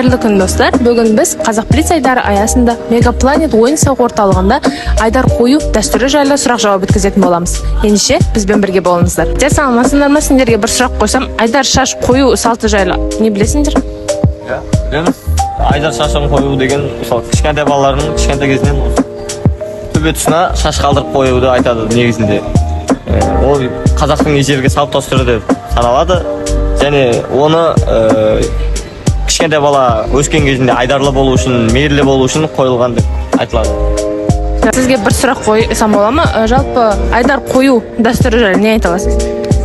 Қайырлы күн достар. Бүгін біз Қазақ Блиц айдары аясында Мегапланет ойын-сауық орталығында айдар қою дәстүрі жайлы сұрақ-жауап өткізетін боламыз. Ендеше бізбен бірге болыңыздар. Саламатсыздар ма? Сендерге бір сұрақ қойсам, айдар шаш қою салты жайлы не білесіңдер? Білеміз. Айдар шашын қою деген, мысалы, кішкентай балалардың кішкентай кезінен төбе тұсына шаш қалдырып қоюды айтады негізінде. Ол қазақтың ежелгі салт дәстүрі деп саналады. Және оны кішкентай бала өскен кезінде айдарлы болу үшін, мейірлі болу үшін қойылған деп айтылады. Сізге бір сұрақ қойсам бола ма? Жалпы айдар қою дәстүрі жайлы не айта аласыз?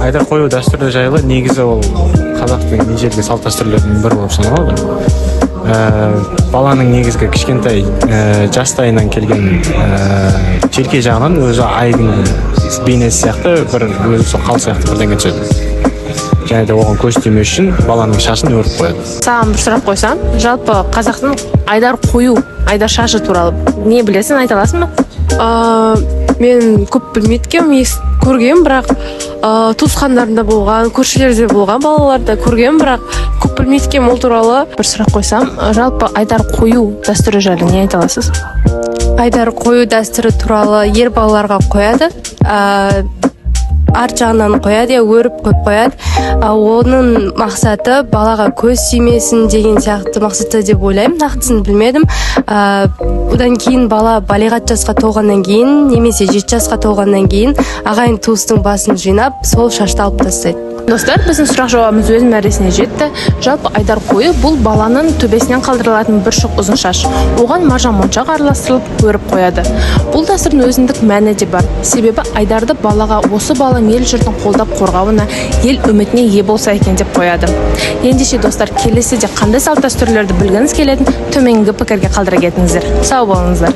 Айдар қою дәстүрі жайлы негізі ол қазақтың ежелгі салт дәстүрлерінің бірі болып саналады. Баланың негізгі кішкентай жастайынан келген желке жағынан өзі айдың бейнесі сияқты бір өзі қал сияқты бірдеңе түседі. Және де оған көз тимеу үшін баланың шашын өріп қояды. Саған бір сұрақ қойсам, жалпы қазақтың айдар қою, айдар шашы туралы не білесің, айта аласың ба? Мен көп білмейткем, көргем, бірақ туысқандарында болған, көршілерде болған балаларда көргем, бірақ көп білмейткем ол туралы. Бір сұрақ қойсам, жалпы айдар қою дәстүрі жайлы не айта аласыз? Айдар қою дәстүрі туралы ер балаларға қояды, арт жағынан қояды, өріп көп қояды. Оның мақсаты балаға көз тимесін деген сияқты мақсаты деп ойлаймын, нақтысын білмедім. Одан кейін бала балиғат жасқа толғаннан кейін, немесе 7 жасқа толғаннан кейін ағайын туыстың басын жинап, сол шашты алып тастайды. Достар, біздің сұрақ жауабымыз өз мәресіне жетті. Жалпы айдар қою бұл баланың төбесінен қалдырылатын бір шоқ ұзын шаш. Оған маржан моншақ араластырылып өріп қояды. Бұл дәстүрдің өзіндік мәні де бар. Себебі айдарды балаға осы бала ел жұртын қолдап қорғауына, ел үмітіне ие болса екен деп қояды. Ендеше достар, келесіде қандай салт дәстүрлерді білгіңіз келетін төменгі пікірге қалдыра кетіңіздер. Сау болыңыздар.